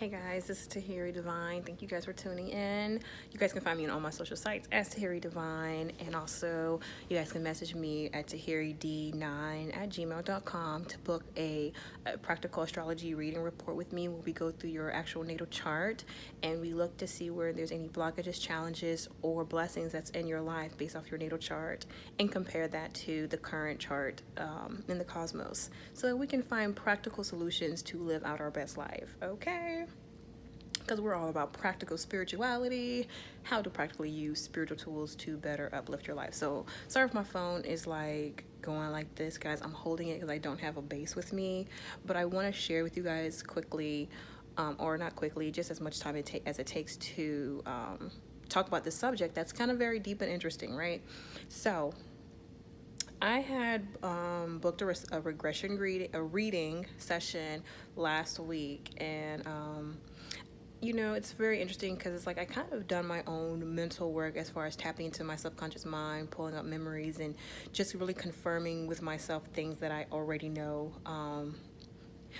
Hey guys, this is Tahiri Divine. Thank you guys for tuning in. You guys can find me on all my social sites as Tahiri Divine, and also you guys can message me at tahirid9@gmail.com to book a practical astrology reading report with me, where we go through your actual natal chart and we look to see where there's any blockages, challenges, or blessings that's in your life based off your natal chart, and compare that to the current chart in the cosmos, so that we can find practical solutions to live out our best life. Okay, because we're all about practical spirituality, how to practically use spiritual tools to better uplift your life. So sorry if my phone is like going like this, guys. I'm holding it because I don't have a base with me, but I want to share with you guys quickly, or not quickly, just as much time as it takes to talk about this subject that's kind of very deep and interesting, right? So I had booked a regression reading session last week, and it's very interesting because it's like I kind of done my own mental work as far as tapping into my subconscious mind, pulling up memories, and just really confirming with myself things that I already know.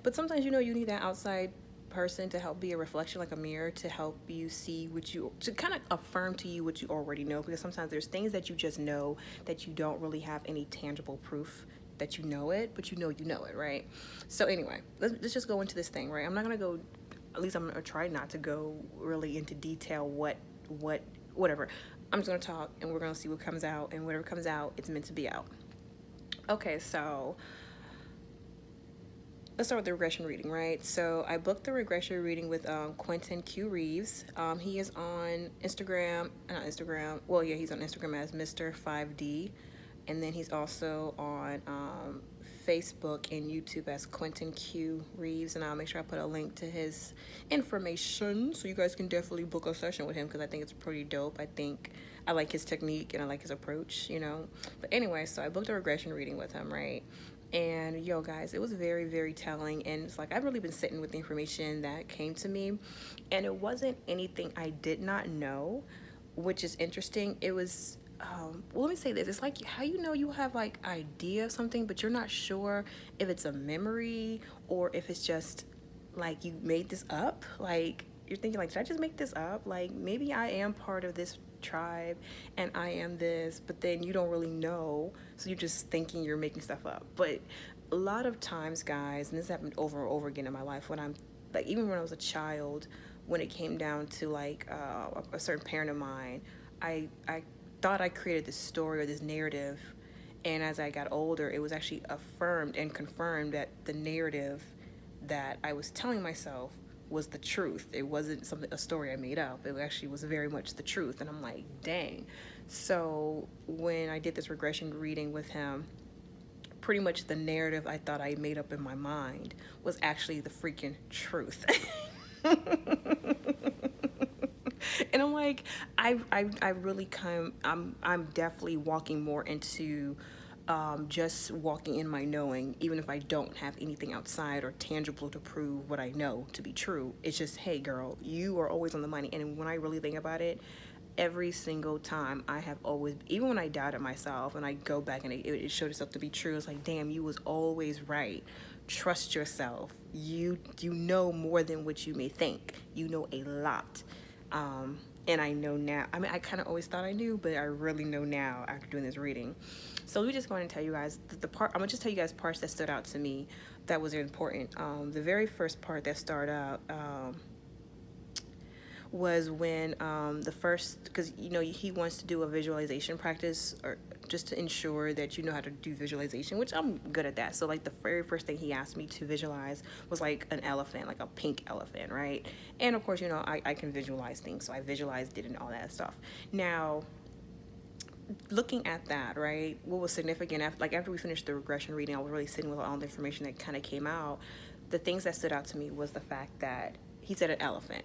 But sometimes, you need that outside person to help be a reflection, like a mirror, to help you see to kind of affirm to you what you already know, because sometimes there's things that you just know that you don't really have any tangible proof that you know it, but you know it, right? So anyway, let's just go into this thing, right? I'm not gonna go, at least I'm gonna try not to go really into detail whatever. I'm just gonna talk and we're gonna see what comes out, and whatever comes out, it's meant to be out. Okay, so let's start with the regression reading, right? So I booked the regression reading with Quentin Q. Reeves. He is on Instagram, not Instagram, well, yeah, he's on Instagram as Mr. 5D. And then he's also on Facebook and YouTube as Quentin Q. Reeves. And I'll make sure I put a link to his information, so you guys can definitely book a session with him, because I think it's pretty dope. I like his technique and I like his approach, But anyway, so I booked a regression reading with him, right? And yo, guys, it was very, very telling. And it's like I've really been sitting with the information that came to me, and it wasn't anything I did not know, which is interesting. It was well, let me say this. It's like how you have like idea of something, but you're not sure if it's a memory or if it's just like you made this up. Like you're thinking like, did I just make this up? Like maybe I am part of this tribe and I am this, but then you don't really know, so you're just thinking you're making stuff up. But a lot of times, guys, and this happened over and over again in my life, when I'm like, even when I was a child, when it came down to like a certain parent of mine, I thought I created this story or this narrative, and as I got older, it was actually affirmed and confirmed that the narrative that I was telling myself was the truth. It wasn't a story I made up. It actually was very much the truth. And I'm like, dang. So when I did this regression reading with him, pretty much the narrative I thought I made up in my mind was actually the freaking truth. And I'm like, I really I'm definitely walking more into just walking in my knowing, even if I don't have anything outside or tangible to prove what I know to be true. It's just, hey girl, you are always on the money. And when I really think about it, every single time I have always, even when I doubted myself and I go back and it showed itself to be true, it's like, damn, you was always right. Trust yourself. You know more than what you may think. You know a lot. And I know now. I mean, I kind of always thought I knew, but I really know now after doing this reading. So let me just go ahead and tell you guys the part. I'm gonna just tell you guys parts that stood out to me that was important. The very first part that started out was when the first, because he wants to do a visualization practice, or just to ensure that you know how to do visualization, which I'm good at that. So like the very first thing he asked me to visualize was like an elephant, like a pink elephant, right? And of course, I can visualize things, so I visualized it and all that stuff. Now, looking at that, right, what was significant after we finished the regression reading, I was really sitting with all the information that kind of came out. The things that stood out to me was the fact that he said an elephant.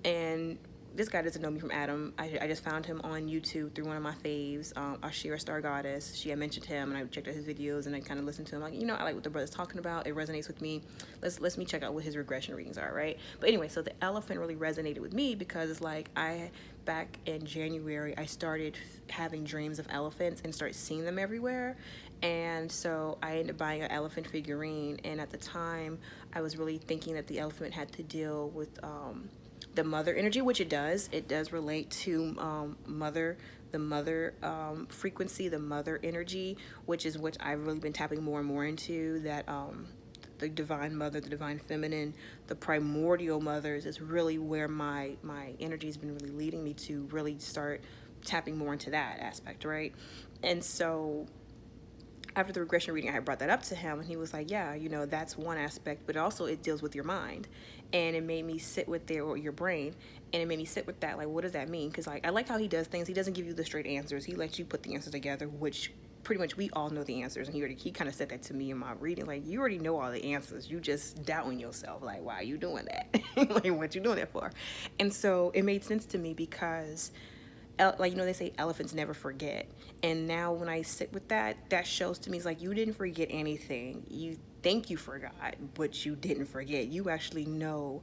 And this guy doesn't know me from Adam. I just found him on YouTube through one of my faves, Ashira Star Goddess. She had mentioned him, and I checked out his videos, and I kind of listened to him. Like, I like what the brother's talking about. It resonates with me. Let me check out what his regression readings are, right? But anyway, so the elephant really resonated with me because it's like back in January, I started having dreams of elephants and started seeing them everywhere. And so I ended up buying an elephant figurine. And at the time, I was really thinking that the elephant had to deal with the mother energy, which it does. It does relate to the mother frequency, the mother energy, which is what I've really been tapping more and more into. That the divine mother, the divine feminine, the primordial mothers is really where my energy has been really leading me to really start tapping more into that aspect, right? And so after the regression reading, I had brought that up to him, and he was like, yeah, that's one aspect, but also it deals with your mind. And it made me sit with or your brain, and it made me sit with that, like, what does that mean? Because I like how he does things. He doesn't give you the straight answers. He lets you put the answers together, which pretty much we all know the answers. And he kind of said that to me in my reading, like, you already know all the answers. You just doubting yourself, like, why are you doing that? Like, what you doing that for? And so it made sense to me because like, they say elephants never forget. And now when I sit with that shows to me, it's like, you didn't forget anything. You think you forgot, but you didn't forget. You actually know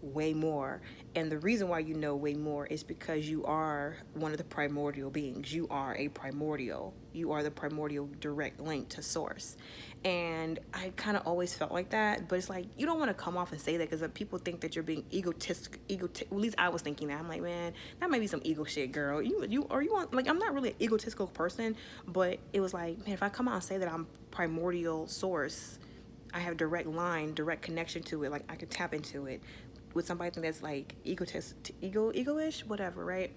way more. And the reason why you know way more is because you are one of the primordial beings. You are a primordial. You are the primordial direct link to source. And I kind of always felt like that, but it's like, you don't want to come off and say that because people think that you're being egotistic. At least I was thinking that. I'm like, man, that might be some ego shit, girl. You want, like, I'm not really an egotistical person, but it was like, man, if I come out and say that I'm primordial source, I have direct line, direct connection to it, like I could tap into it with somebody that's like ego-ish, whatever, right?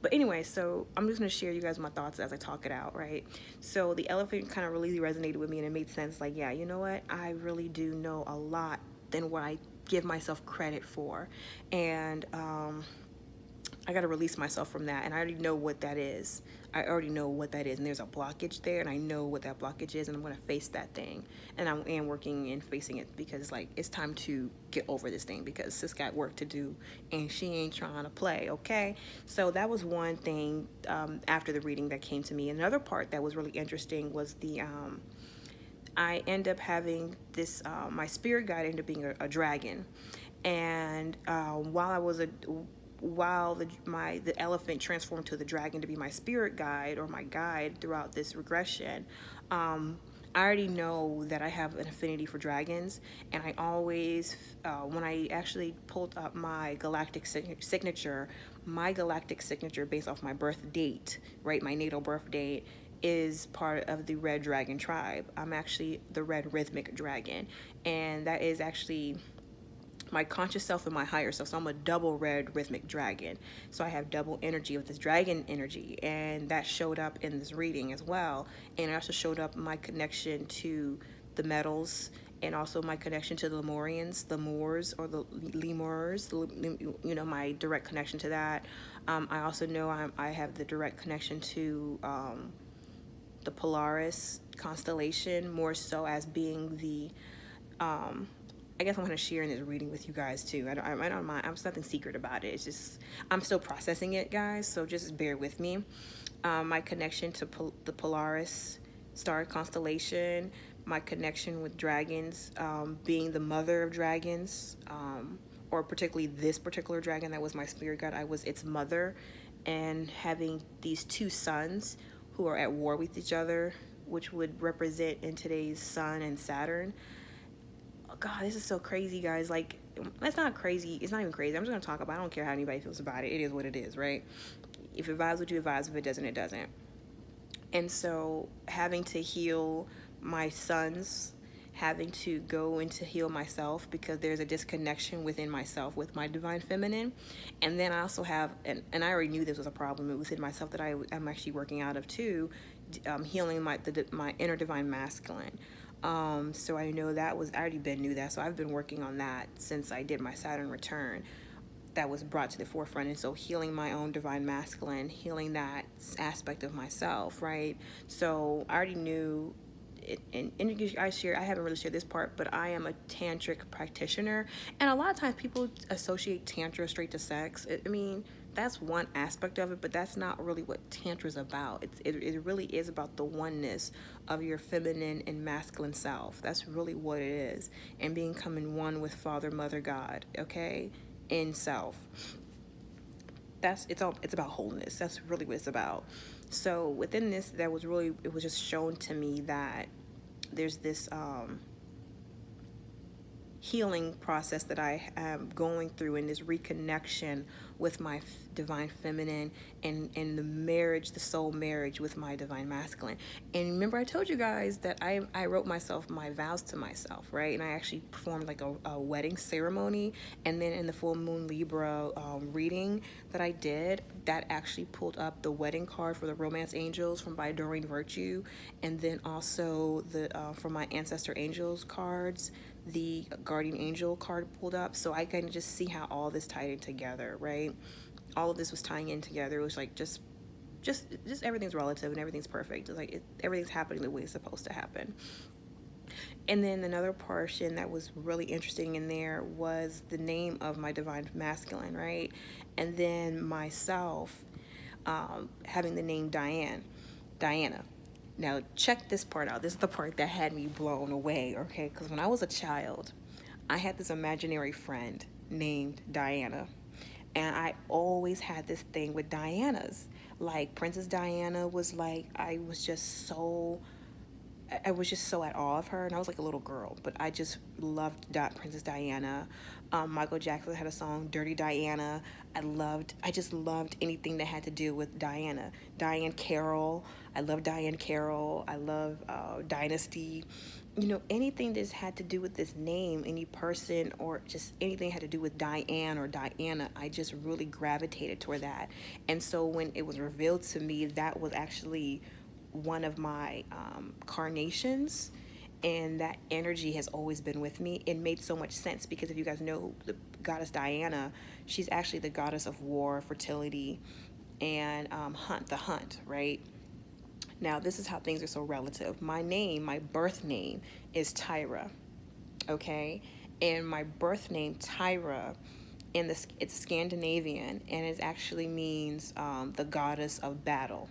But anyway, so I'm just going to share you guys my thoughts as I talk it out, right? So the elephant kind of really resonated with me, and it made sense. Like, yeah, you know what? I really do know a lot than what I give myself credit for. And I got to release myself from that. And I already know what that is. I already know what that is. And there's a blockage there, and I know what that blockage is, and I'm going to face that thing. And I am working and facing it because, like, it's time to get over this thing because sis got work to do, and she ain't trying to play, okay? So that was one thing after the reading that came to me. Another part that was really interesting was I end up having this, my spirit guide ended up being a dragon. And while the elephant transformed to the dragon to be my spirit guide or my guide throughout this regression, I already know that I have an affinity for dragons, and I always, when I actually pulled up my galactic signature based off my birth date, right, my natal birth date, is part of the red dragon tribe. I'm actually the red rhythmic dragon, and that is actually my conscious self and my higher self. So I'm a double red rhythmic dragon. So I have double energy with this dragon energy, and that showed up in this reading as well. And it also showed up my connection to the metals, and also my connection to the Lemurians, the Moors, or the Lemurs, my direct connection to that. I also know I have the direct connection to the Polaris constellation, more so as being the I guess I'm going to share in this reading with you guys too. I don't mind. There's nothing secret about it. It's just I'm still processing it, guys. So just bear with me. My connection to the Polaris star constellation, my connection with dragons, being the mother of dragons, or particularly this particular dragon that was my spirit guide. I was its mother, and having these two sons who are at war with each other, which would represent in today's Sun and Saturn. God, this is so crazy, guys. Like, that's not crazy. It's not even crazy. I'm just going to talk about it. I don't care how anybody feels about it. It is what it is, right? If it vibes with you, it vibes. If it doesn't, it doesn't. And so having to heal my sons, having to go into heal myself because there's a disconnection within myself with my divine feminine. And then I also have, and I already knew this was a problem within myself that I'm actually working out of too, healing my inner divine masculine. So I know I already knew that. So I've been working on that since I did my Saturn return. That was brought to the forefront. And so healing my own divine masculine, healing that aspect of myself, right? So I already knew it, and I haven't really shared this part, but I am a tantric practitioner. And a lot of times people associate tantra straight to sex. I mean, that's one aspect of it, but that's not really what Tantra is about. It really is about the oneness of your feminine and masculine self. That's really what it is. And becoming one with Father, Mother, God, okay? In self. It's about wholeness. That's really what it's about. So within this, it was just shown to me that there's this healing process that I am going through, in this reconnection with my divine feminine, and the marriage, the soul marriage with my divine masculine. And remember, I told you guys that I wrote myself my vows to myself, right? And I actually performed like a wedding ceremony. And then in the full moon Libra reading that I did, that actually pulled up the wedding card for the romance angels from by Doreen Virtue. And then also the from my ancestor angels cards, the guardian angel card pulled up. So I can just see how all this tied in together, right? All of this was tying in together. It was like just everything's relative and everything's perfect. It's like everything's happening the way it's supposed to happen. And then another portion that was really interesting in there was the name of my divine masculine, right? And then myself having the name Diana. Now, check this part out. This is the part that had me blown away, okay? Because when I was a child, I had this imaginary friend named Diana. And I always had this thing with Dianas. Like, Princess Diana was like, I was just so at awe of her, and I was like a little girl, but I just loved Princess Diana. Michael Jackson had a song, Dirty Diana. I just loved anything that had to do with Diana. Diane Carroll, I love Diane Carroll. I love Dynasty. You know, anything that's had to do with this name, any person, or just anything that had to do with Diane or Diana, I just really gravitated toward that. And so when it was revealed to me, that was actually one of my carnations, and that energy has always been with me. It made so much sense because if you guys know the goddess Diana, she's actually the goddess of war, fertility, and the hunt, right? Now, this is how things are so relative. My name, my birth name, is Tyra, okay? And my birth name, Tyra, it's Scandinavian, and it actually means the goddess of battle.